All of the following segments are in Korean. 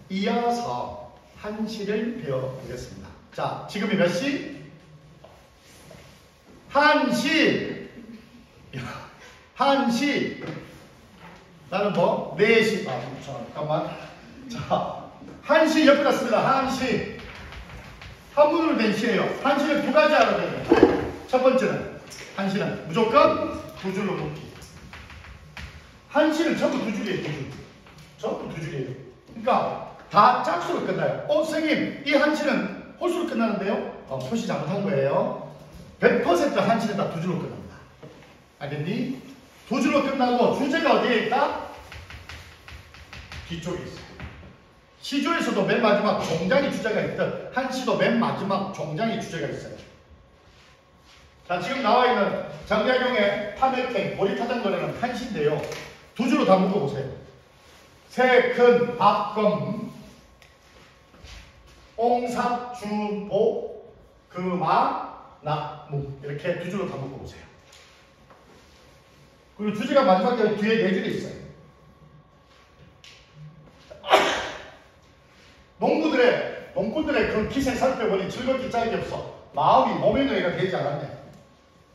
이어서 한시를 배워보겠습니다. 자, 지금이 몇 시? 1시. 1시. 나는 뭐? 4시. 잠깐만. 자, 1시 옆에 갔습니다. 1시. 한문으로 된 시예요. 1시는 두 가지 알아야 돼요. 첫 번째는, 1시는 무조건 두 줄로 묶기. 1시는 전부 두 줄이에요. 두 줄. 전부 두 줄이에요. 그러니까 다 짝수로 끝나요. 선생님, 이 1시는 홀수로 끝나는데요? 표시 잘못한 거예요. 100% 1시는 다 두 줄로 끝납니다. 알겠니? 두 줄로 끝나고 주제가 어디에 있다? 뒤쪽에 있어요. 시조에서도 맨 마지막 종장이 주제가 있듯 한시도 맨 마지막 종장이 주제가 있어요. 자, 지금 나와 있는 장약용의 파멸탱 보리타장 노래는 한시인데요. 두 줄로 다 묶어보세요. 새, 큰, 밥, 검, 옹삽, 주, 보, 그, 마, 나, 무 이렇게 두 줄로 다 묶어보세요. 그리고 주제가 마지막에 뒤에 네 줄이 있어요. 농꾼들의 그 기세 살펴보니 즐겁기 짝이 없어. 마음이 몸의 노예가 되지 않았네.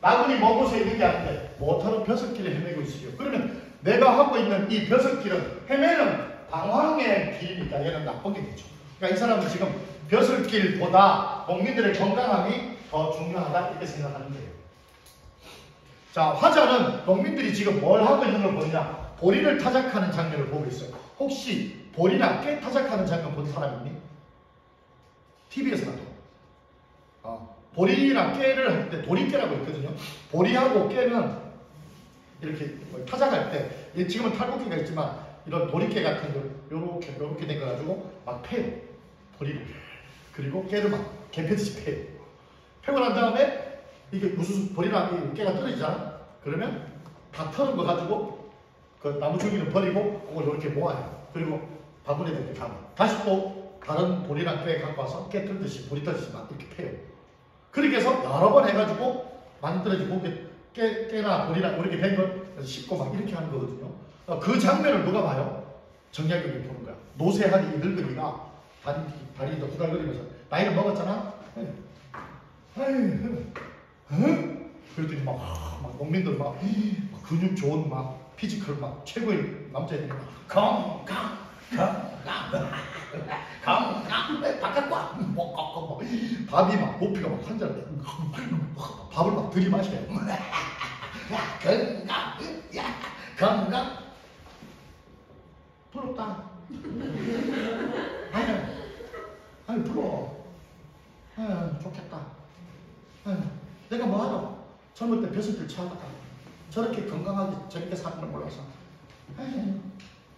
나군이 먼 곳에 있는 게 아닌데 못하는 벼슬길을 헤매고 있으려. 그러면 내가 하고 있는 이 벼슬길은 헤매는 방황의 길이니까 얘는 나쁘게 되죠. 그러니까 이 사람은 지금 벼슬길보다 농민들의 건강함이 더 중요하다 이렇게 생각하는 거예요. 자, 화자는 농민들이 지금 뭘 하고 있는 걸 보느냐? 보리를 타작하는 장면을 보고 있어요. 혹시 보리나 깨 타작하는 장면 본 사람 있니? TV에서라도. 보리랑 깨를 할 때 도리깨라고 있거든요. 보리하고 깨는 이렇게 타작할 때, 지금은 탈곡기가 있지만 이런 도리깨 같은 걸 요렇게 내가지고 막 패요. 보리를. 그리고 깨를 막 개패듯이 패요. 패고 난 다음에 이게 무슨 보리랑 깨가 떨어지잖아. 그러면 다 털은 거 가지고 그 나무 줄기를 버리고 그걸 이렇게 모아요. 그리고 바구니에 이렇게 담아. 다시 또 다른 보리랑 깨 갖고 와서 깨 털듯이 보리 털듯이 막 이렇게 패요. 그렇게 해서 여러 번 해가지고 만들어지고 깨나 보리랑 이렇게 된 걸 씻고 막 이렇게 하는 거거든요. 그 장면을 누가 봐요? 정약용이 보는 거야. 노쇠한 이 늙은이가 다리도 후달거리면서 나이를 먹었잖아. 그랬더니 막 농민들 막 근육 좋은 막 피지컬 막 최고의 남자애들이 막 건강 바깥과 밥이 막 높이가 막 한 잔 밥을 막 들이마셔요. 건강 부럽다. 아니 부러워. 좋겠다. 내가 뭐하러 젊을 때 벼슬길 찾아가 저렇게 건강하게 저렇게 사는 걸 몰라서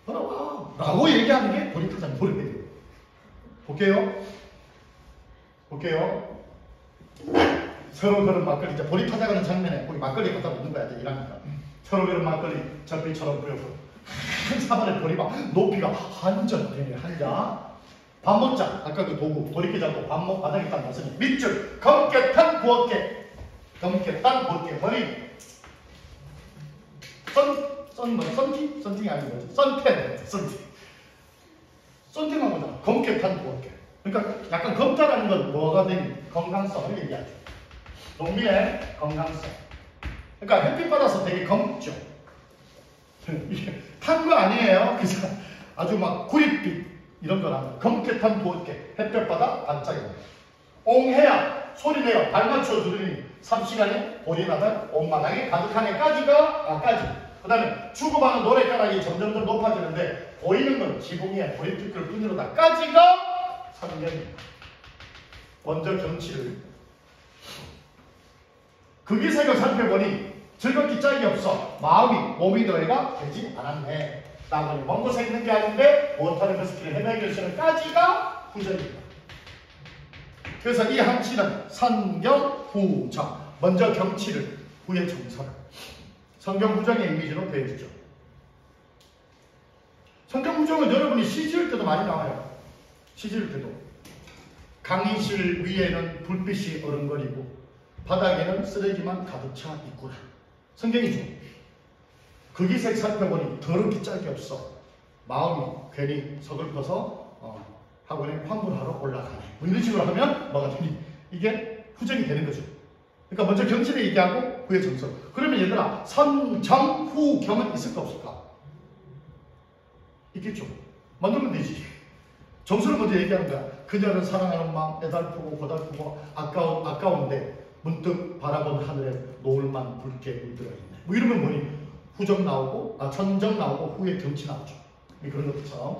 부러워 라고 얘기하는 게 보리타장 노래예요. 볼게요. 서로 그런 막걸리, 이제 보리타작하는 장면에 우리 막걸리 갖다 먹는 거야. 일하니까 서로 그런 막걸리 젖비처럼 뿌려서 한 사발의 보리밥 높이가 한전 되네. 한자 밥 먹자. 아까 그 도구 도리깨 잡고 밥 먹 바닥에 딱 놨으니 밑줄 검게 탄 부엌게 버리 썬팅이 아닌 거지. 썬팅한 거잖아. 검게 탄 부엌게. 그러니까 약간 검다라는 건 뭐가 되니? 건강성을 얘기하죠. 농민의 건강성. 그러니까 햇빛 받아서 되게 검죠. 이게 탄 거 아니에요. 그래서 아주 막 구릿빛 이런 거랑 검게 탄 부엌게 햇볕 받아 반짝이네. 옹해야 소리내어 발 맞춰 들으니 3시간에 보리나달 온마당에 가득한 해까지가 그 다음에 주고받는 노랫가락이 점점 더 높아지는데 보이는 건 지붕에 보리빛을 뿐이로다까지가 상경입니다. 먼저 경치를 그 기색을 살펴보니 즐겁기 짝이 없어 마음이 몸이 노예가 되지 않았네. 나무니 먼 곳에 있는 게 아닌데 못하는 벼슬길을 헤매기 위해서는까지가 후전입니다. 그래서 이 한시는 선경후정, 먼저 경치를 후에 정사를 성경후정의 이미지로 보여주죠. 성경후정은 여러분이 시 지을 때도 많이 나와요. 시 지을 때도 강의실 위에는 불빛이 어른거리고 바닥에는 쓰레기만 가득 차 있구나. 성경이죠. 그 기색 살펴보니 더럽기 짝이 없어 마음이 괜히 서글퍼서 학원에 환불하러 올라가네. 뭐 이런 식으로 하면 뭐가 되니? 이게 후정이 되는 거죠. 그러니까 먼저 경신을 얘기하고 후에 정서. 그러면 얘들아 선, 정, 후, 경은 있을까 없을까? 있겠죠. 만들면 되지. 정수를 먼저 얘기하는 거야. 그녀를 사랑하는 마음 애달프고 고달프고 아까운데 문득 바라본 하늘에 노을만 붉게 물들어 있네. 뭐 이러면 뭐니? 후정 나오고 천정 나오고 후에 경치 나오죠. 그런 것처럼.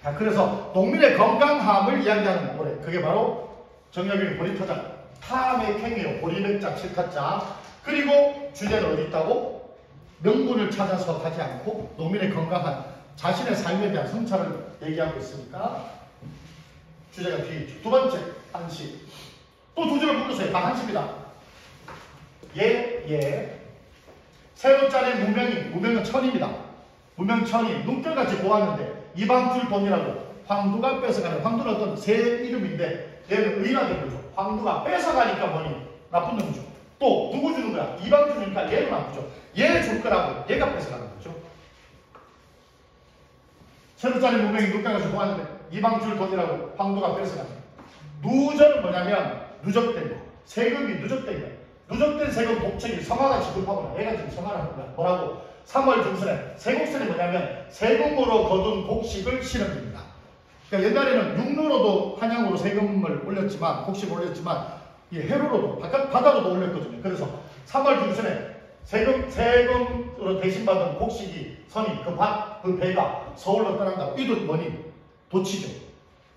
자, 그래서 농민의 건강함을 이야기하는 노래. 그게 바로 정혁의 보리터장. 타맥행이에요. 보리맥자 7타자. 그리고 주제는 어디 있다고? 명분을 찾아서 가지 않고 농민의 건강한 자신의 삶에 대한 성찰을 얘기하고 있으니까 주제가 뒤에 있죠. 두 번째, 한시. 또 두 줄을 묶으세요. 다 한시입니다. 예. 새로 짜낸 무명은 천입니다. 무명천이 눈결같이 보았는데 이방줄 본이라고 황두가 뺏어가는 황두는 어떤 새 이름인데 얘는 의인하게 부르죠. 황두가 뺏어가니까 뭐니? 나쁜 놈이죠. 또 누구 주는 거야? 이방줄 주니까 얘는 나쁘죠. 얘 줄 거라고 얘가 뺏어가는 거죠. 새로 짜낸 무명이 눈결같이 보았는데 이방줄 본이라고 황두가 뺏어가는 거야. 누전은 뭐냐면 누적된 거. 세금이 누적된 거야. 누적된 세금 독촉이 성화가 지급하거나 얘가 지금 성화를 하는 거야. 뭐라고? 3월 중순에 세곡선이 뭐냐면 세금으로 거둔 곡식을 실험입니다. 그러니까 옛날에는 육로로도 한양으로 세금을 올렸지만 곡식을 올렸지만 이 해로로도 바다로도 올렸거든요. 그래서 3월 중순에 세금으로 대신받은 곡식이 선이 그 배가 서울로 떠난다고. 이도 뭐니? 도치죠.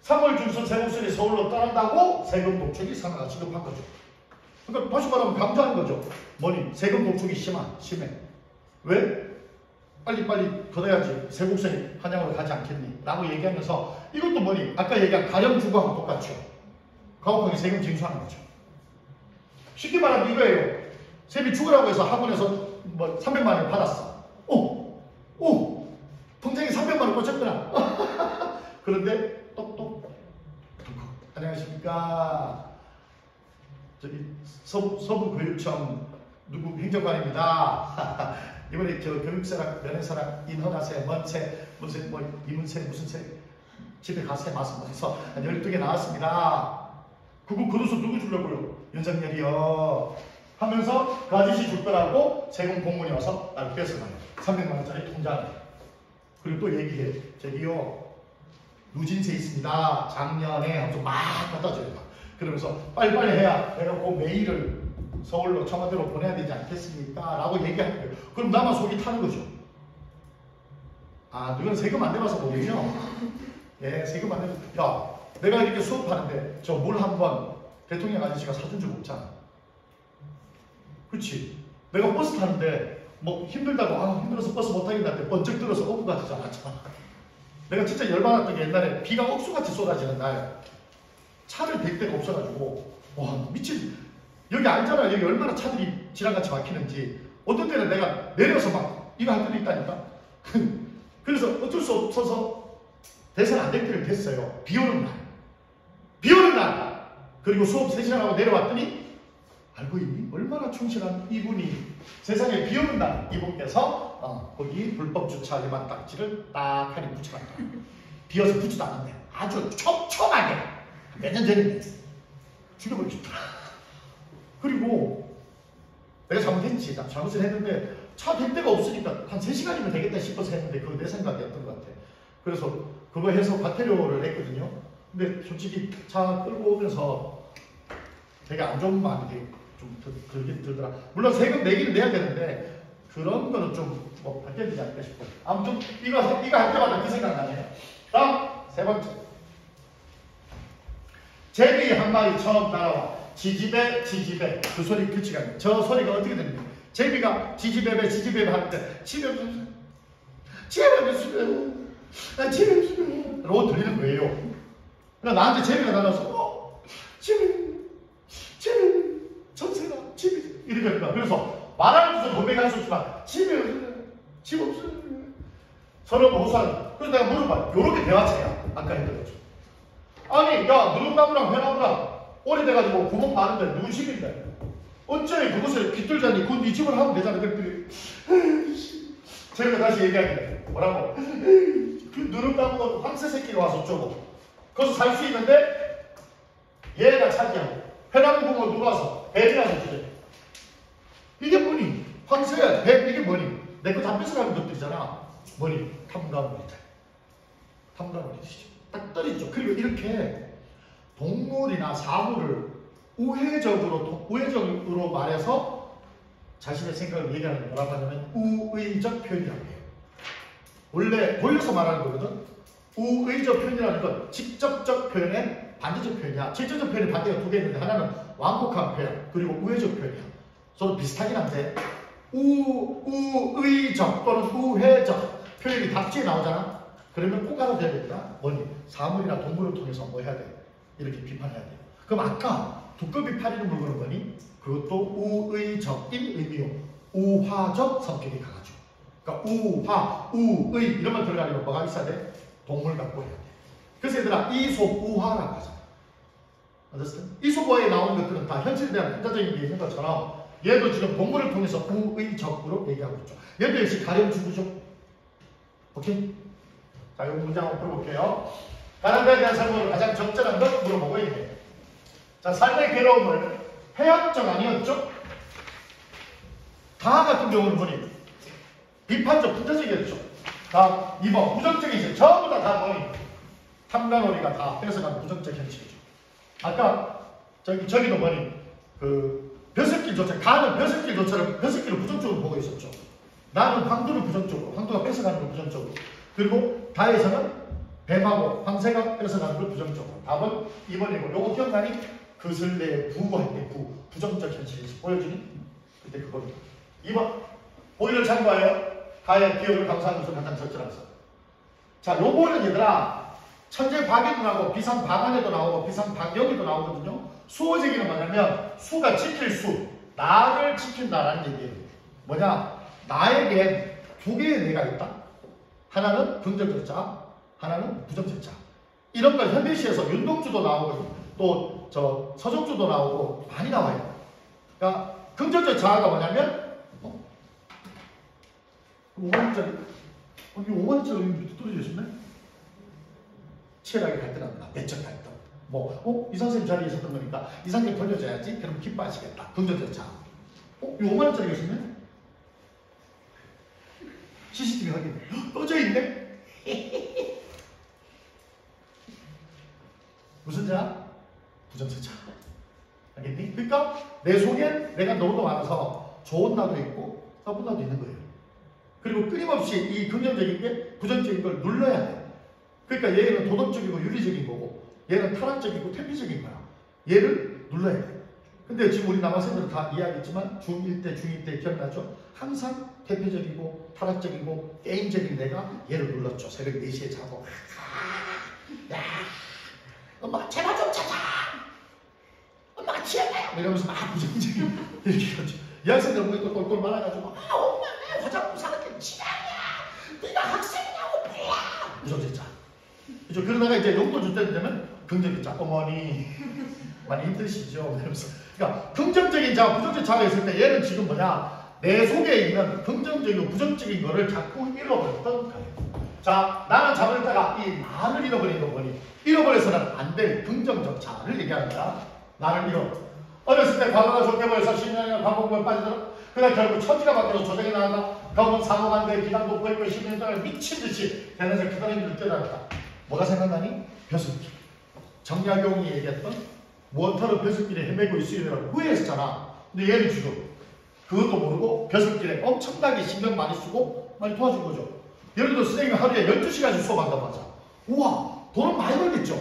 3월 중순 세곡선이 서울로 떠난다고 세금 독촉이 성화가 지급한 거죠. 그러니까 다시 말하면 강조하는 거죠. 뭐니? 세금 독촉이 심해. 왜? 빨리 걷어야지 세곡선이 한양으로 가지 않겠니? 라고 얘기하면서 이것도 뭐니? 아까 얘기한 가렴주거하고 똑같죠. 가혹하게 세금 징수하는 거죠. 쉽게 말하면 이거예요. 세비 죽으라고 해서 학원에서 뭐 300만 원을 받았어. 오! 통장에 300만 원 꽂혔구나. 그런데 똑똑 안녕하십니까. 저기 서부교육청 누구 행정관입니다. 이번에 저 교육세랑 면회사랑 인허가세, 먼세, 무슨 뭐 이문세 무슨 세 집에 가세 말씀하셔서 한 12개 나왔습니다. 그거 그릇을 누구 주려고요? 윤석열이요. 하면서 그 아저씨 줄 거라고 세금 공무원이 와서 나를 뺏어가요. 300만 원짜리 통장을. 그리고 또 얘기해. 저기요. 누진세 있습니다. 작년에 하면서 막 갖다 줘요. 그러면서 빨리빨리 해야 내가 그 메일을 서울로 청와대로 보내야 되지 않겠습니까? 라고 얘기하는 거예요. 그럼 나만 속이 타는 거죠. 아, 너는 세금 안 내봐서 모르죠? 예, 세금 안 내봐서. 야, 내가 이렇게 수업하는데 저 물 한 번 대통령 아저씨가 사준 적 없잖아. 그치? 내가 버스 타는데 뭐 힘들다고 힘들어서 버스 못 타겠다는데 번쩍 들어서 오고 가지 않았잖아. 내가 진짜 열받았던 게 옛날에 비가 억수같이 쏟아지는 날 차를 댈 데가 없어가지고 와 미친. 여기 알잖아. 여기 얼마나 차들이 지랑같이 막히는지. 어떤 때는 내가 내려서 막 이거 할 때도 있다니까. 그래서 어쩔 수 없어서 대선 안 될 때를 됐어요. 비 오는 날. 그리고 수업 3시간 하고 내려왔더니 알고 있니? 얼마나 충실한 이분이 세상에 비 오는 날 이분께서 거기 불법 주차하게만 딱지를 딱하니 붙여놨다. 비어서 붙지도 않았네. 아주 촘촘하게 몇 년 전인데 죽여버리고 싶더라. 그리고 내가 잘못했지. 나 잘못을 했는데 차 댈 데가 없으니까 한 3시간이면 되겠다 싶어서 했는데 그거 내 생각이었던 것 같아. 그래서 그거 해서 과태료를 했거든요. 근데 솔직히 차 끌고 오면서 되게 안 좋은 마음이 좀 들긴 들더라. 물론 세금 내기는 내야 되는데 그런 거는 좀 뭐 바뀌어야 되지 않을까 싶어요. 아무튼 이거 할 때마다 그 생각 나네요. 다음 세 번째. 제비 한 마리 처음 날아와. 지지배 그 소리 규칙 아니에요. 저 소리가 어떻게 됩니까? 제비가 지지배배 하는데 지배배 라고 들리는 거예요. 그러니까 나한테 제비가 날아서 제비 전세가 집이 이러니까 그래서 말하는 듯이 분명히 할 수 없지만 집 없어요. 서로 호소하는. 그래서 내가 물어봐요. 요렇게 대화체야. 아까 했던 거죠. 아니 야 누룽나무랑 회나무랑 오래돼가지고 구멍 많은데 누구 집인데 어째 그것을 깃들자니 그건 네 집을 하면 되잖아. 그랬더니 제가 다시 얘기할게요. 뭐라고? 그 눈을 감고 황새 새끼가 와서 쪼고 거기서 살 수 있는데 얘가 차지하고 회랑궁을 누가 와서 뱀이라서 주제. 이게 뭐니? 황새, 뱀 이게 뭐니? 내 거 다 뺏어가는 것들이잖아. 뭐니? 탐감물이다. 탐감물이시죠. 딱 떨어지죠. 그리고 이렇게 동물이나 사물을 우회적으로 말해서 자신의 생각을 얘기하는 게 뭐라고 하냐면 우의적 표현이라고 해요. 원래 돌려서 말하는 거거든. 우의적 표현이라는 건 직접적 표현의 반대적 표현이야. 직접적 표현의 반대가 두 개 있는데 하나는 완곡한 표현, 그리고 우회적 표현이야. 서로 비슷하긴 한데 우의적 또는 우회적 표현이 답지에 나오잖아. 그러면 꼭 알아둬야 됩니다. 뭐니? 사물이나 동물을 통해서 뭐 해야 돼? 이렇게 비판해야 돼. 그럼 아까 두꺼비 파리는 물건은 뭐니? 그것도 우의적인 의미요. 우화적 성격이 강하죠. 그러니까 우화, 우의 이런 말 들어가려면 뭐가 있어야 돼? 동물 갖고 해야 돼. 그래서 얘들아 이솝우화라고 하잖아. 알았어? 이솝우화에 나오는 것들은 다 현실에 대한 현자적인 게 있는 것처럼 얘도 지금 동물을 통해서 우의적으로 얘기하고 있죠. 얘도 역시 가렴주구죠. 오케이? 자, 이 문장 한번 풀어볼게요. 가난에 대한 설명을 가장 적절한 것 물어보고 있네요. 자, 삶의 괴로움을 해학적 아니었죠? 다 같은 경우는 뭐니? 비판적, 부정적이었죠. 다 2번 부정적이죠. 전부 다 뭐니? 탐관오리가 다 뺏어가는 부정적 현실이죠. 아까 저기도 뭐니? 그 벼슬길조차 가는 벼슬길조차를 벼슬길을 부정적으로 보고 있었죠. 나는 황도를 부정적으로, 황도가 뺏어가는 걸 부정적으로. 그리고 다에서는 뱀하고 황새가 뺏어가는 걸 부정적으로. 답은 2번이고 요거 기억나니? 그슬레 부할 때 부정적 현실이 보여주니? 그때 그겁니다. 2번 보기를 참고하여 가의 기억을 감사하는 것을 가장 적절하면서. 자, 요거는 얘들아 천재 박인문하고 비상 방안에도 나오고 비상 방역에도 나오거든요. 수호제기는 뭐냐면 수가 지킬 수, 나를 지킨다라는 얘기예요. 뭐냐? 나에게 두 개의 내가 있다. 하나는 긍정적 자, 하나는 부정적 자. 이런 걸 현대시에서 윤동주도 나오고 또 저 서정주도 나오고 많이 나와요. 그러니까 긍정적 자아가 뭐냐면 5만원짜리 여기 5만원짜리 밑에 떨어져 있었네? 치열하게 갈등합니다. 내적 갈등. 이 선생님 자리에 있었던 거니까 이 선생님 돌려줘야지. 그럼 기뻐하시겠다. 긍정적 자아. 이 5만원짜리가 있었네? CCTV 확인. 떠져 있네? 무슨 자? 부정적 자. 알겠니? 그러니까 내 속엔 내가 너무도 많아서 좋은 나도 있고 나쁜 나도 있는 거예요. 그리고 끊임없이 이 긍정적인 게 부정적인 걸 눌러야 돼. 그러니까 얘는 도덕적이고 윤리적인 거고 얘는 타락적이고 태피적인 거야. 얘를 눌러야 돼. 근데 지금 우리 남학생들은 다 이해하겠지만 중1 때, 중2 때 기억나죠? 항상 태폐적이고 타락적이고 게임적인 내가 얘를 눌렀죠. 새벽 4시에 자고 야 엄마 제발 좀 자자. 엄마가 취했나요? 이러면서 막 부정적인 이렇게 했죠. 이 학생들 보니까 꼴꼴 말아가지고 엄마 화장품 사는 게 지랄이야. 네가 학생이냐고 몰라. 부정적자. 그죠? 그러다가 이제 용돈 줄 때 되면 긍정적자. 어머니 많이 힘드시죠? 이러면서. 그러니까 긍정적인 자와 부정적인 자가 있을 때 얘는 지금 뭐냐? 내 속에 있는 긍정적이고 부정적인 거를 자꾸 잃어버렸던 거예요. 자, 나는 잠을다가 이 나를 잃어버린 거 보니 잃어버려서는 안 될 긍정적 자를 얘기하는 거야. 나를 잃어. 어렸을 때 과거가 좋게 보여서 10년이나 과거에 빠지더라. 그날 결국 처지가 바뀌어서 조정이 나간다. 결국 사고간대 기간 높고 있고 10년 동안 미친듯이 대낮에 크다는 길을 뛰어다녔다. 뭐가 생각나니? 벼슬길. 정약용이 얘기했던 워터로 벼슬길에 헤매고 있으리라고 후회했잖아. 근데 얘는 지금 그것도 모르고 벼슬길에 엄청나게 신경 많이 쓰고 많이 도와준 거죠. 예를 들어 선생님이 하루에 12시간씩 수업한다고 하자. 우와, 돈은 많이 벌겠죠.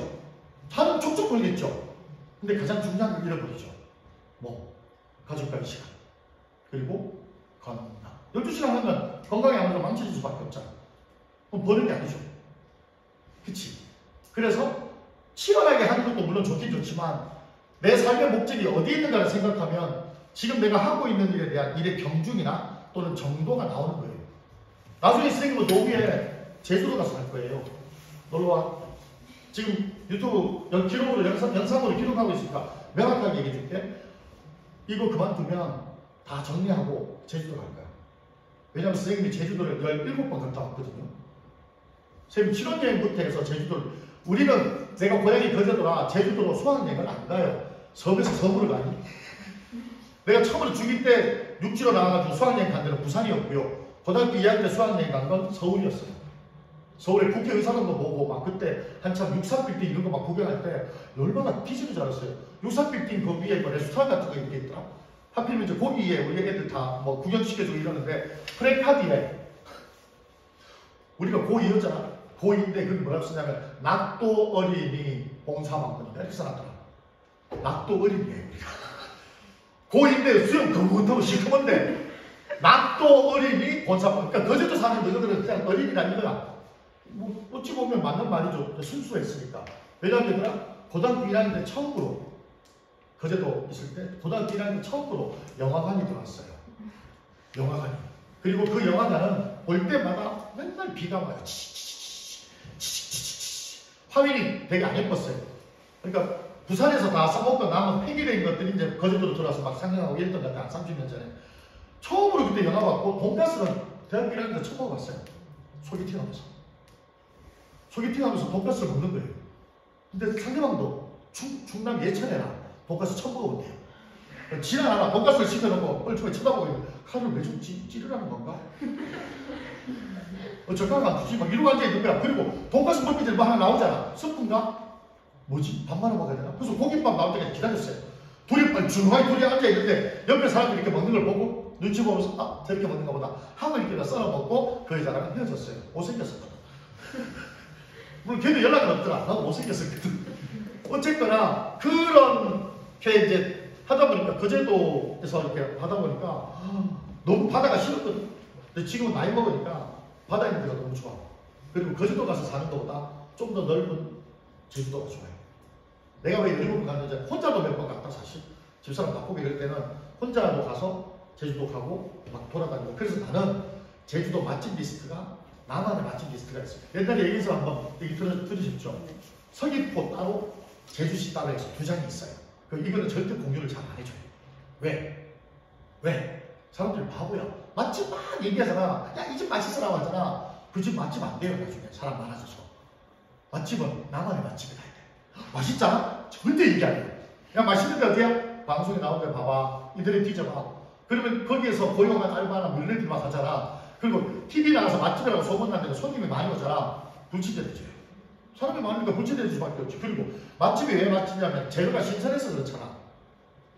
차는 촉촉 벌겠죠. 근데 가장 중요한 걸 잃어버리죠. 가족과의 시간. 그리고 건강. 12시간 하면 건강이 아무래도 망쳐질 수밖에 없잖아. 그럼 버는 게 아니죠. 그치? 그래서 치열하게 하는 것도 물론 좋긴 좋지만 내 삶의 목적이 어디에 있는가를 생각하면 지금 내가 하고 있는 일에 대한 일의 경중이나 또는 정도가 나오는 거예요. 나중에 선생님은 노후에 제주도 가서 할 거예요. 놀러와. 지금 유튜브 기록으로 영상으로 기록하고 있으니까 명확하게 얘기해 줄게. 이거 그만두면 다 정리하고 제주도 갈 거야. 왜냐하면 선생님이 제주도를 17번 갔다 왔거든요. 선생님 신혼여행부터 해서 제주도를, 우리는 내가 고향이 거제도라 제주도로 수학여행을 안 가요. 섬에서 섬으로 가니. 내가 처음으로 중2 때 육지로 나와가지고 수학여행 간 데는 부산이었고요. 고등학교 2학년 때 수학여행 간 건 서울이었어요. 서울에 국회의사당도 보고 막 그때 한참 63빌딩 이런 거 막 구경할 때 얼마나 뒤지는 줄 알았어요. 63빌딩 그 위에 뭐 레스토랑 같은 거 이렇게 있더라. 하필이면 이제 거기에 우리 애들 다 뭐 구경시켜주고 이러는데 프레카디에 우리가 고2였잖아. 고2인데 그게 뭐라고 쓰냐면 낙도 어린이 봉사망원이다 이렇게 써놨더라. 낙도 어린이에요 우리가. 고2인데 수영 그것하고 시커먼데 낙도 어린이 봉사망원. 그러니까 거제도 사는 너희들은 그냥 어린이란 이거야. 뭐 어찌 보면 맞는 말이죠. 순수했으니까. 왜냐하면 얘들아 고등학교 1학년 때 처음으로 거제도 있을 때 고등학교 1학년 때 처음으로 영화관이 들어왔어요. 영화관이. 그리고 그 영화관은 볼 때마다 맨날 비가 와요. 화면이 되게 안 예뻤어요. 그러니까 부산에서 다 써먹고 남은 폐기된 것들이 이제 거제도로 들어와서 막 상영하고 이랬던 것 같아요. 30년 전에. 처음으로 그때 영화 봤고 돈가스는 대학교 1학년 때 처음 먹어봤어요. 소개팅 하면서. 소개팅 하면서 돈가스를 먹는 거예요. 근데 상대방도 충남 예천에나 돈가스 처음 먹어본대요. 지나가나 돈가스를 시켜놓고 뻘쭘하게 쳐다보고 있는데 칼을 왜 좀 찌르라는 건가? 젓가락 안 주지? 막 이러고 앉아있는 거야. 그리고 돈가스 먹기들 뭐 하나 나오잖아. 스프인가? 뭐지? 밥만 먹어야 되나? 그래서 고깃밥 나올 때까지 기다렸어요. 둘이 중간에 둘이 앉아있는데 옆에 사람들이 이렇게 먹는 걸 보고 눈치 보면서 아 저렇게 먹는가 보다 하고 이렇게 썰어 먹고 그 여자랑 헤어졌어요. 못생겼었거든. 물론 걔도 연락은 없더라. 나도 못생겼었거든. 어쨌거나 그렇게 이제 하다 보니까 거제도에서 이렇게 하다 보니까 너무 바다가 싫었거든. 근데 지금은 나이 먹으니까 바다 있는 데가 너무 좋아. 그리고 거제도 가서 사는 것보다 좀 더 넓은 제주도가 좋아요. 내가 왜 17번 갔는지 혼자도 몇 번 갔다 사실. 집사람 바쁘고 이럴 때는 혼자도 가서 제주도 가고 막 돌아다니고. 그래서 나는 제주도 맛집 리스트가 나만의 맛집 리스트가 있어요. 옛날에 얘기해서 한번 얘기 들으셨죠? 서귀포 따로 제주시 따로 해서 2장이 있어요. 이거는 절대 공유를 잘 안 해줘요. 왜? 사람들이 바보야. 맛집 막 얘기하잖아. 야, 이 집 맛있어라고 하잖아. 그 집 맛집 안 돼요, 나중에. 사람 많아져서. 맛집은 나만의 맛집이 가야 돼. 맛있잖아? 절대 얘기 안 해. 야, 맛있는데 어디야? 방송에 나오는데 봐봐. 인터넷 뒤져봐. 그러면 거기에서 고용한 알바나 뭐 이런 애들 막 하잖아. 그리고 TV 나가서 맛집이라고 소문났는데 손님이 많이 오잖아. 불친절해져요. 사람이 많으니까 불친절해질 수밖에 없지. 그리고 맛집이 왜 맛집이냐면 재료가 신선해서 그렇잖아.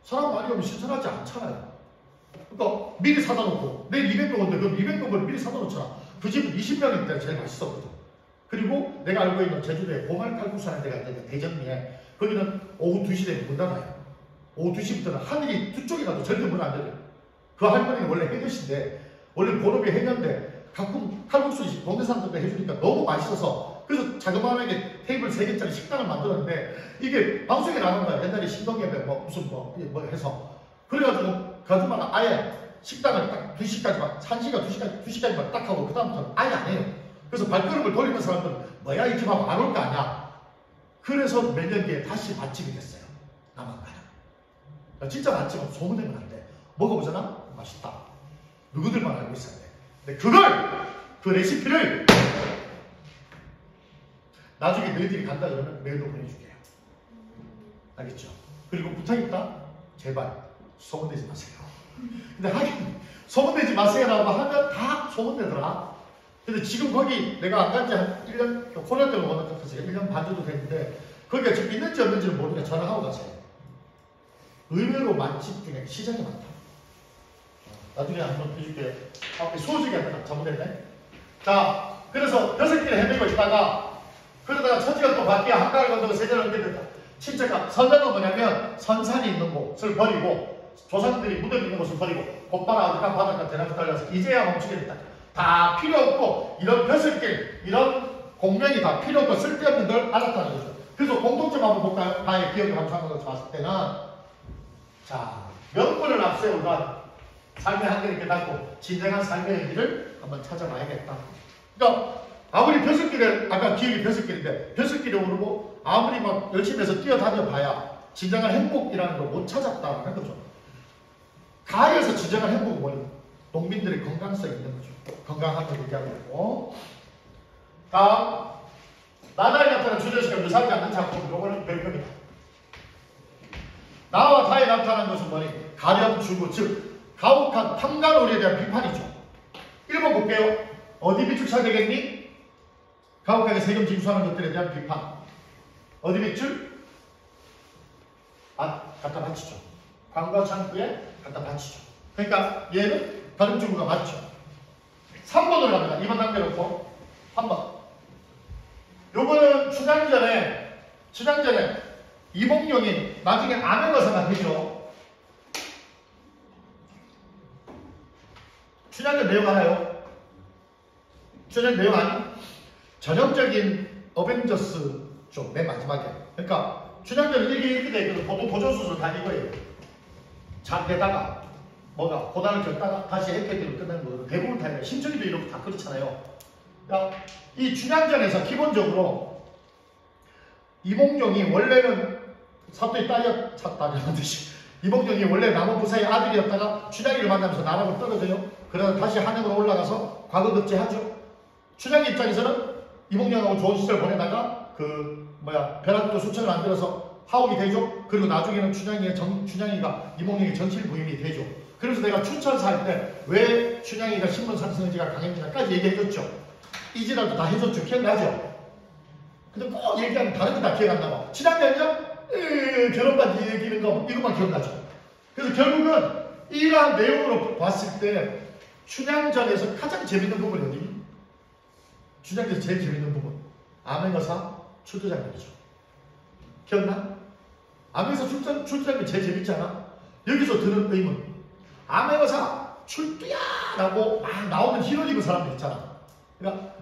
사람 많이 오면 신선하지 않잖아요. 그러니까 미리 사다 놓고 내일 200명인데 그럼 200명을 미리 사다 놓잖아. 그 집은 20명인데 제일 맛있었거든. 그리고 내가 알고 있는 제주도에 보말칼국수 하는 데가 있는데 대전리에 거기는 오후 2시 되면 문 닫아요. 오후 2시부터는 하늘이 두 쪽에 가도 절대 문 안 열어요. 그 할머니는 원래 해녀신데 원래 본업이 해녀인데 가끔 칼국수 동네 사람들한테 해주니까 너무 맛있어서 그래서 자그마하게 테이블 3개짜리 식당을 만들었는데 이게 방송에 나간 거야. 옛날에 신동엽에 무슨 뭐 해서 그래가지고 그 아줌마가 아예 식당을 딱 2시까지만 1시간 2시까지만 딱 하고 그 다음부터는 아예 안 해요. 그래서 발걸음을 돌리는 사람들은 뭐야 이 집 하고 안 올 거 아니야. 그래서 몇 년 뒤에 다시 맛집이 됐어요. 남한가는. 진짜 맛집은 소문내면 안 돼. 먹어보잖아? 맛있다. 누구들만 알고 있어야 돼. 근데 그 레시피를 나중에 너희들이 간다 그러면 메일로 보내줄게요. 알겠죠? 그리고 부탁입니다. 제발 소문내지 마세요. 근데 하긴 소문내지 마세요라고 하면 다 소문내더라. 근데 지금 거기 내가 안 간지 한 1년, 코로나 때문에 워낙 갔어요. 1년 반 정도 됐는데 거기가 지금 있는지 없는지는 모르니까 전화하고 가세요. 의외로 맛집 중에 시장이 많다. 나중에 한번 해줄게요. 소식이 안 잘못됐네. 자, 그래서 6끼를 헤매고 있다가 그러다가 처지가 또 바뀌어 한가를 건너고 세자를 얻게 됐다. 친척가 선자는 뭐냐면 선산이 있는 곳을 버리고 조상들이 무덤이 있는 곳을 버리고 곧바로 아득한 바닷가 대낮에 달려서 이제야 멈추게 됐다. 다 필요 없고 이런 벼슬길 이런 공명이 다 필요 없고 쓸데없는 걸 알았다는 거죠. 그래서 공통점 한번 볼까요? 나의 기억을 감상하는 것을 봤을 때는 자 명분을 앞세우던 삶의 한계를 깨닫고 진정한 삶의 의미를 한번 찾아봐야겠다. 그러니까 아무리 벼슬길에 아까 기억이 벼슬길인데 벼슬길에 오르고 아무리 막 열심히 해서 뛰어다녀봐야 진정한 행복이라는 걸 못 찾았다는 거죠. 가에서 진정한 행복은 뭐니? 농민들의 건강성이 있는 거죠. 건강함을 얘기하고 있고. 다음, 나다에 나타난 주제식을 묘사하지 않는 작품, 요거는 별표입니다. 나와 다에 나타난 것은 뭐니? 가련, 주구, 즉 가혹한 탐관오리에 대한 비판이죠. 1번 볼게요. 어디 비축해야 되겠니? 가혹하게 세금 징수하는 것들에 대한 비판. 어디 밑줄? 갖다 바치죠. 광과 창구에 갖다 바치죠. 그러니까 얘는 가련, 주구가 맞죠. 3번으로 갑니다. 2번 단계 놓고 3번. 요거는 춘향전에 이몽룡이 나중에 암행어사가 되죠. 춘향전 내용 알아요? 춘향전 내용 아니? 전형적인 어벤져스 쪽 맨 마지막에. 그러니까 춘향전은 이렇게 돼 있거든. 보통 도전수술 다 이거예요. 잡대다가 뭐가 고단을 겪다가 다시 핵회기로 끝나는 거거든. 대부분 다 이거예요. 신천지도 이렇게 다 그렇잖아요. 그러니까 이 춘향전에서 기본적으로 이몽룡이 원래는 사또의 딸이었다는 듯이 이몽룡이 원래 남원부사의 아들이었다가 춘향이를 만나면서 나라로 떨어져요. 그러다 다시 한양으로 올라가서 과거급제하죠. 춘향이 입장에서는 이몽룡하고 좋은 시절 보내다가 벼락도 수천을 만들어서 하옥이 되죠. 그리고 나중에는 춘향이가 이몽룡의 정실 부인이 되죠. 그래서 내가 춘천사 할 때 왜 춘향이가 신분상승의지가 강했냐까지 얘기해줬죠. 이지라도 다 해줬죠. 기억나죠? 근데 꼭 얘기하면 다른 거 다 기억 안 나고. 춘향이는요? 결혼까지 얘기하는 거 이것만 기억나죠. 그래서 결국은 이러한 내용으로 봤을 때 춘향전에서 가장 재밌는 부분이 어디? 춘향전에서 제일 재밌는 부분. 암행어사 출두장면이죠. 기억나? 암행어사 출두장면 제일 재밌지 않아? 여기서 드는 의문. 암행어사 출두야! 라고 막 나오는 힐을 입은 사람들 있잖아. 그러니까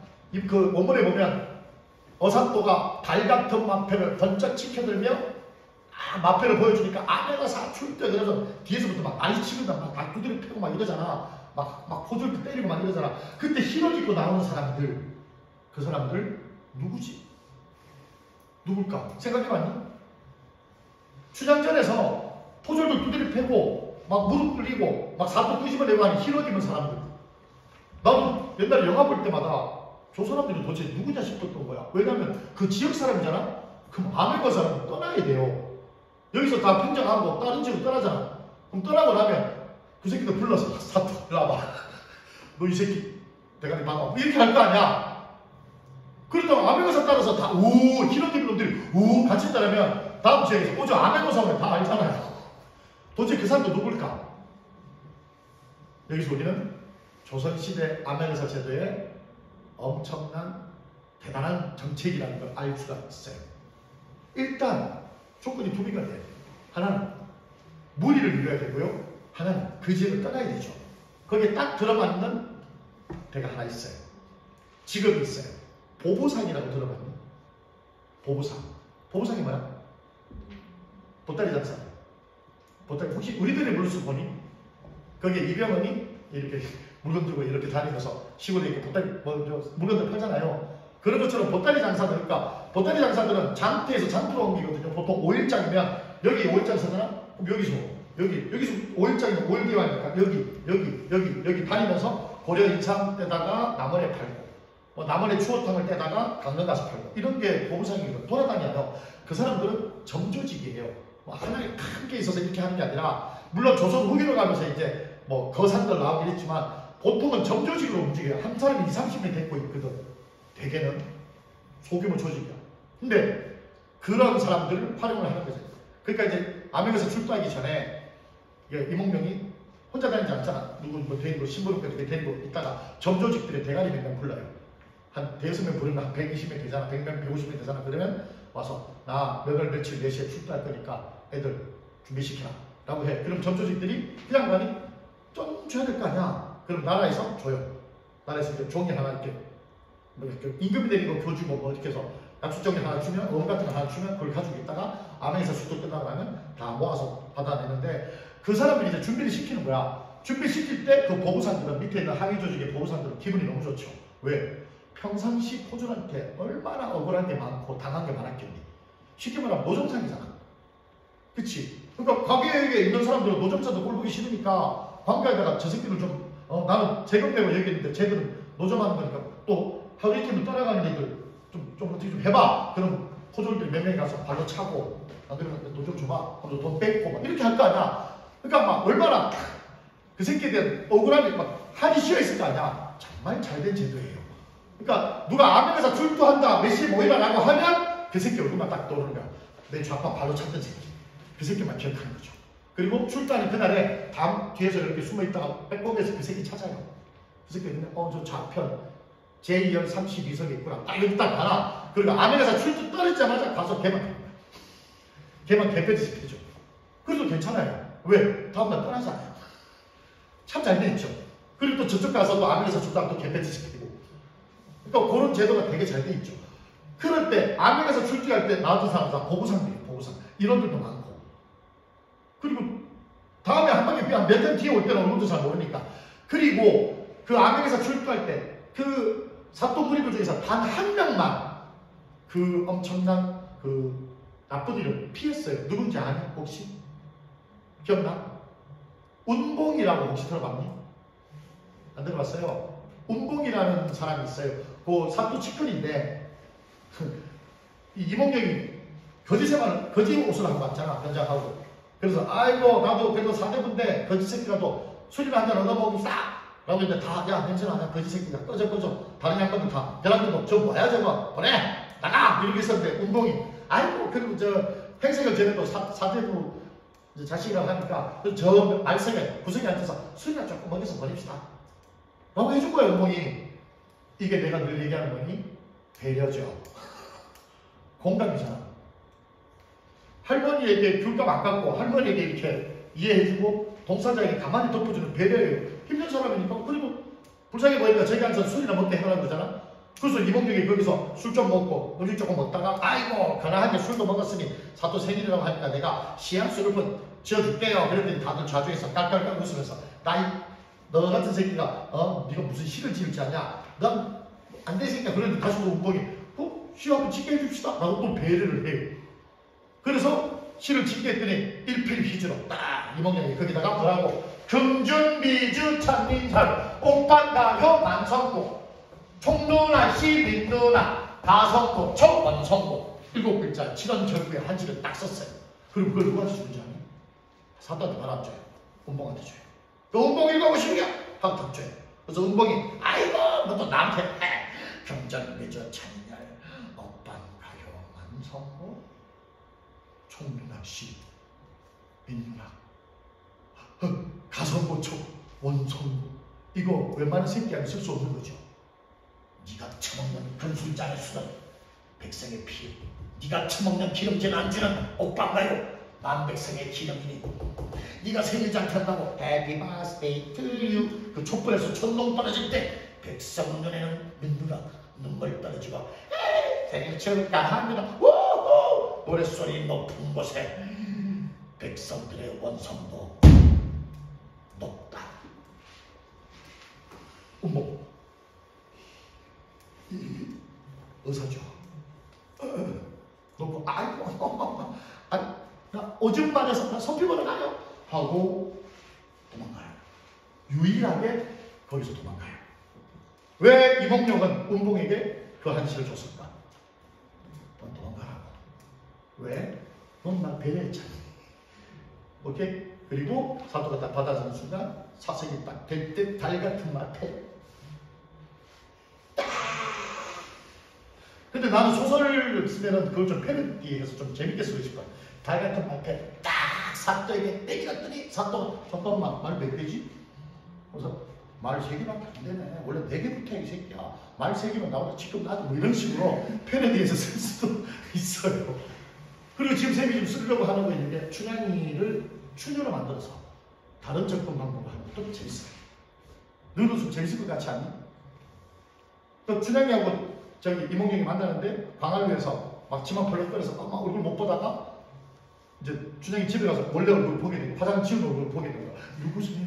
그 원문에 보면 어사또가 달같은 마패를 번쩍 치켜들며 마패를 보여주니까 암행어사 출두 그래서 뒤에서부터 막 난리치고 막 두드려 패고 막 이러잖아. 막 포졸도 때리고 막 이러잖아. 그때 힐을 입고 나오는 사람들 그 사람들 누구지? 누굴까? 생각해봤니? 춘향전에서 포졸도 두드려 패고 막 무릎 꿇리고 막 사또 끄집어내고 하는 힐을 입은 사람들. 나도 옛날에 영화 볼 때마다 저 사람들이 도대체 누구냐 싶었던 거야. 왜냐면 그 지역 사람이잖아? 그럼 암행어사는 떠나야 돼요. 여기서 다 평정하고 다른 지역으로 떠나잖아. 그럼 떠나고 나면 그 새끼들 불러서 사또 일로 와봐. 너 이 새끼 대가리 막아. 이렇게 할 거 아니야. 그렇다고 암행어사 따라서 다 희롱입은 놈들이 같이 따르면 다음 지역에서 오저 암행어사 오면 다 알잖아요. 도대체 그 사람도 누굴까? 여기서 우리는 조선시대 암행어사 제도의 엄청난 대단한 정책이라는 걸 알 수가 있어요. 일단 조건이 두 개가 돼요. 하나는 무리를 이뤄야 되고요. 하나는 그 지역을 떠나야 되죠. 거기에 딱 들어맞는 데가 하나 있어요. 직업이 있어요. 보부상이라고 들어봤니? 보부상. 보부상이 뭐야? 보따리 장사. 보따리 혹시 우리들의 물수 보니? 거기에 이병헌이 이렇게 물건 들고 이렇게 다니면서 시골에 이렇게 보따리 물건들 팔잖아요. 그런 것처럼 보따리 장사들, 그러니까 보따리 장사들은 장터에서 장터로 옮기거든요. 보통 5일장이면 여기 5일장 사잖아? 그럼 여기서 5일장이면 5일 기간이니까 여기 다니면서 고려 인삼 떼다가 남원에 팔고 뭐 남원에 추어탕을 떼다가 강릉 가서 팔고 이런 게 보부상이거든요. 돌아다녀요. 그 사람들은 정조직이에요. 뭐 하나에 큰 게 있어서 이렇게 하는 게 아니라 물론 조선 후기로 가면서 이제 뭐 거산들 나오긴 했지만 보통은 정조직으로 움직여요. 한 사람이 20-30명 데리고 있거든. 대개는 소규모 조직이야. 근데 그런 사람들을 활용을 하는 거죠. 그러니까 이제 암행에서 출두하기 전에 이몽룡이 혼자 다니지 않잖아. 누구 뭐 데리고 신부름까지 데리고 있다가 정조직들의 대가리 몇 명 불러요. 한 대여섯 명 부르면 한 120명 되잖아. 100명, 150명 되잖아. 그러면 와서 나 몇월 며칠 4시에 출두할 거니까 애들 준비시켜라 라고 해. 그럼 전조직들이 그 양반이 좀 줘야 될 거 아니야. 그럼 나라에서 줘요. 나라에서 이제 종이 하나 이렇게 뭐 이렇게 임금 내리고 교주고 뭐 이렇게 해서 약수정이 하나 주면 어음 같은 거 하나 주면 그걸 가지고 있다가 암행에서 수도 끝나고 나면 다 모아서 받아내는데 그 사람들이 이제 준비를 시키는 거야. 준비시킬 때 그 보부상들은 밑에 있는 하위 조직의 보부상들은 기분이 너무 좋죠. 왜? 평상시 포졸한테 얼마나 억울한 게 많고 당한 게 많았겠니. 쉽게 말하면 노점상이잖아. 그치? 그러니까 가게에 있는 사람들은 노점사도 꼴 보기 싫으니까 관가에다가 저 새끼들 좀 나는 세금 내고 여기 있는데 쟤들은 노점하는 거니까 또 하루 이틀 따라가는 애들 좀 어떻게 좀 해봐. 그럼 호졸들 몇 명이 가서 발로 차고 안 그러면 노점 줘봐. 그럼 돈 뺏고 막 이렇게 할 거 아니야. 그러니까 막 얼마나 그 새끼에 대한 억울함이 막 한이 씌어 있을 거 아니야. 정말 잘된 제도예요. 그러니까 누가 암행에서 출두한다 몇 시에 모이라라고 하면 그 새끼 얼굴만 딱 떠오르는 거야. 내 좌파 발로 찼던 새끼. 그 새끼만 기억하는 거죠. 그리고 출단이 그날에 다음 뒤에서 이렇게 숨어있다가 백곡에서 그 새끼 찾아요. 그 새끼가 있는데 저 좌편 제2열 32석에 있구나. 딱 여기 딱 봐라. 그리고 암행에서 출두 떨어지자마자 가서 걔만 개패지 시켜줘. 그래도 괜찮아요. 왜? 다음날 떠나잖아요. 참 잘 돼 있죠. 그리고 또 저쪽 가서 또 암행에서 출두하면 또 개패지 시키고. 그러니까 그런 제도가 되게 잘 돼 있죠. 그럴 때 암행에서 출두할 때 나왔던 사람 다 보부상들이에요. 보부상. 이런들도 많고. 그리고 다음에 한 방에 몇 년 뒤에 올 때는 얼굴도 잘 모르니까. 그리고 그 암행에서 출두할 때 그 사또 무리들 중에서 단 한 명만 그 엄청난 그 나쁜 일을 피했어요. 누군지 아니? 혹시? 기억나? 운봉이라고 혹시 들어봤니? 안 들어봤어요? 운봉이라는 사람이 있어요. 그 사또 치킨인데 이 이몽룡이 거지 옷을 하고 왔잖아. 변장하고. 그래서 아이고 나도 그래도 사대부인데 거지 새끼라도 술이나 한잔 얻어먹읍시다 라고 했는데 다 야 냄새나냐 거지 새끼가 꺼져 다른 양반들 다 벼랑도 저 뭐야 저거 보내 나가 이렇게 했었는데 운동이 아이고 그리고 저 행색을 제대로 사대부 자식이라고 하니까 저 말석에 구석에 앉아서 술이나 조금 먹여서 버립시다 라고 해준 거예요. 운동이. 이게 내가 늘 얘기하는 거니 배려죠. 공감이잖아. 할머니에게 귤값 안 깎고 할머니에게 이렇게 이해해주고 동사자에게 가만히 덮어주는 배려예요. 힘든 사람이니까. 그리고 불쌍해 보이니까 저기 앉아서 술이나 먹게 해달라는 거잖아. 그래서 이몽룡이 거기서 술 좀 먹고 음식 조금 먹다가 아이고 가난하게 술도 먹었으니 사또 생일이라고 하니까 내가 시향술을 번 지어줄게요. 그랬더니 다들 좌중에서 깔깔깔 웃으면서 너 같은 새끼가 네가 무슨 시를 지을지 아냐. 난 안 돼 새끼야. 그랬는데 다시 또 운동이 시 한번 짓게 해줍시다 라고 또 배려를 해요. 그래서 시를 짓게 했더니 일필휘주로 딱 이몽룡이 거기다가 뭐라고 금준비주 찬민살 옥판가효 만성고 총누나 시민누나 다성고 초원성고 7글자 7원 절구에 한지를 딱 썼어요. 그리고 그걸 누구한테 주는지 아니? 사또한테 말 안 줘요. 운봉한테 줘요. 그 운봉 읽어보고 싶냐? 하고 딱 줘요. 그래서 운봉이 아이고 너 또 나한테 해. 금전비주 찬민살 옥판가효 만성고 총누나 시 민누나 가성고초 원성고 이거 웬만한 새끼한테 쓸 수 없는 거죠. 네가 처먹는 근술잔의 수는 백성의 피 네가 처먹는 기름진 안주는 옥방가요 만백성의 기름이니 네가 생일잔치 한다고 Happy birthday to you 그 촛불에서 천둥 떨어질 때 백성 눈에는 민누나 눈물 떨어지고 생일 축하합니다 우후 노랫소리 높은 곳에 백성들의 원성도 높다. 어머 의사죠. 놓고 아이고 나 오줌 마려서 나 손피 보러 가요 하고 도망가요. 유일하게 거기서 도망가요. 왜 이몽룡은 운봉에게 그 한시를 줬을까? 넌 도망가라고. 왜? 넌 날 배려했잖아. 오케이? 그리고 사또가 딱 받아주는 순간 사색이 딱 될 때 달 같은 맛에 딱. 근데 나는 소설을 쓰면은 그걸 좀 패러디해서 좀 재밌게 쓰고 싶어요. 달 같은 맛에 딱 사또에게 떼기랬더니 사또 잠깐만 말 몇 개지? 그래서 말 3개밖에 안 되네. 원래 4개부터 해 이 새끼야. 말 3개만 나오다 지금 나도 뭐 이런 식으로 패러디해서 쓸 수도 있어요. 그리고 지금 쌤이 좀 쓰려고 하는 거 있는데 춘향이를 추녀로 만들어서 다른 접근 방법을 하는 것도 재밌어요. 너도 좀 재밌을 것 같지 않니? 또 춘향이하고 저기 이몽룡이 만나는데 방을 위해서 막 치마 벌렁거려서 막 얼굴 못 보다가 이제 춘향이 집에 가서 원래 얼굴 보게 되고 화장 지운 얼굴 보게 되고 누구세요?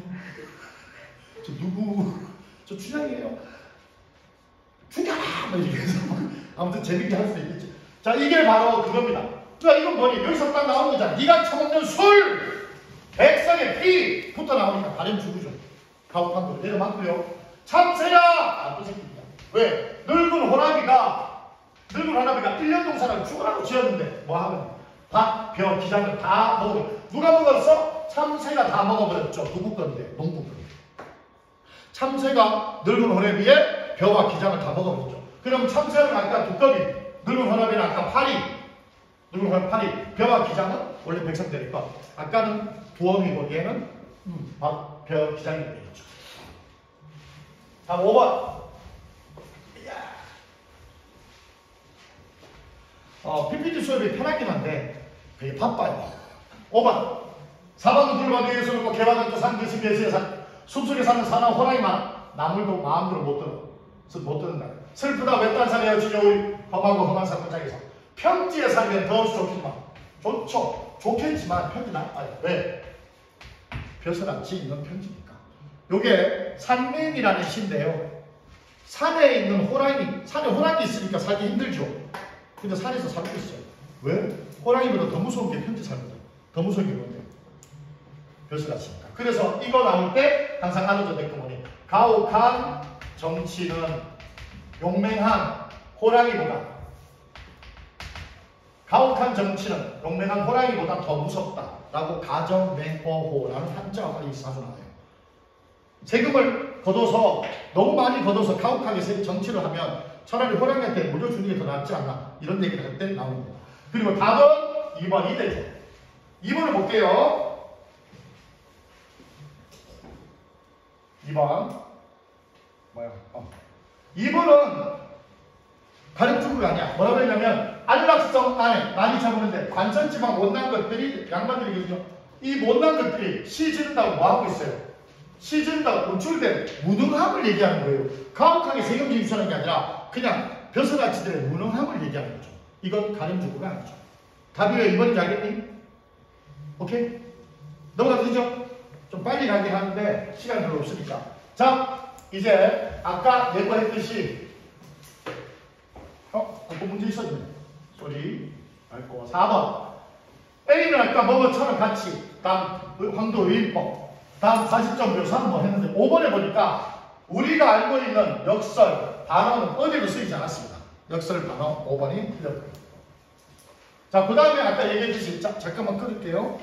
저 누구? 저 춘향이에요. 춘향아! 이렇게 해서 아무튼 재밌게 할 수 있겠지. 자 이게 바로 그겁니다. 자 이건 뭐니? 여기서 딱 나오는 거잖아. 네가 처먹는 술! 백성의 피부터 나오니까 발음 주구죠. 가혹한 도리 내려맞고요. 참새야! 또 생깁니다. 왜? 늙은 호랑이가 1년 동산을 죽으라고 지었는데 뭐 하면 밭, 벼, 기장을 다 먹어버려. 누가 먹었어? 참새가 다 먹어버렸죠. 누구 건데? 농부 건데. 참새가 늙은 호랑이의 벼와 기장을 다 먹어버렸죠. 그럼 참새는 아까 두꺼비, 늙은 호랑이는 아까 파리, 늙은 호랑이 파리, 벼와 기장은 원래 백성되니까 아까는 두어미고 얘는 밭, 벼, 기장이 되겠죠. 다음 5번. PPT 수업이 편하긴 한데 되게 바빠요. 5번. 사방도 불과 위에서 놓고 개방된 산 대신 배수의 산 숲속에 사는 사나운 호랑이만 나물도 마음대로 못 듣는다. 슬프다 외딴 산에 여주냐 우리 험하고 험한 산문장에서 평지에 살면 더없이 좋겠지만 좋겠지만 평지 나빠요. 왜? 벼슬아치 있는 평지니까. 요게 산맹이라는 시인데요. 산에 있는 호랑이, 산에 호랑이 있으니까 살기 힘들죠. 근데 산에서 살고 있어요. 왜? 호랑이보다 더 무서운 게 평지 삽니다. 더 무서운 게 뭔데요? 벼슬아치니까. 그래서 이거 나올 때 항상 알아둬야 될 거 뭐니? 가혹한 정치는 용맹한 호랑이보다 더 무섭다라고 가정맹어호라는 한자가 빨리 자주 나와요. 세금을 걷어서 너무 많이 걷어서 가혹하게 정치를 하면 차라리 호랑이한테 물려주는 게 더 낫지 않나 이런 얘기를 할 때 나옵니다. 그리고 답은 2번이 되죠. 2번을 볼게요. 2번 뭐야? 2번은 가림축구가 아니야. 뭐라고 했냐면 안락성 안에 많이 잡으는데 관천지방 못난 것들이 양반들이거든요. 이 못난 것들이 시즌다고 뭐하고 있어요? 시즌다고 우쭐된 무능함을 얘기하는 거예요. 가혹하게 세금 징수하는 게 아니라 그냥 벼슬아치들의 무능함을 얘기하는 거죠. 이건 가림축구가 아니죠. 답이 왜 2번인지 알겠니? 오케이? 넘어가도 되죠? 좀 빨리 가긴 하는데 시간이 별로 없으니까. 자, 이제 아까 예고했듯이 그 문제 있어지네. 소리 밟고 4번. A는 아까 먹어처럼 같이 다음 황도의인법 다음 40점 묘사 한번 했는데 5번에 보니까 우리가 알고 있는 역설 단어는 어디로 쓰이지 않았습니다. 역설 단어 5번이 틀렸고요. 자, 그 다음에 아까 얘기했듯이 잠깐만 끊을게요.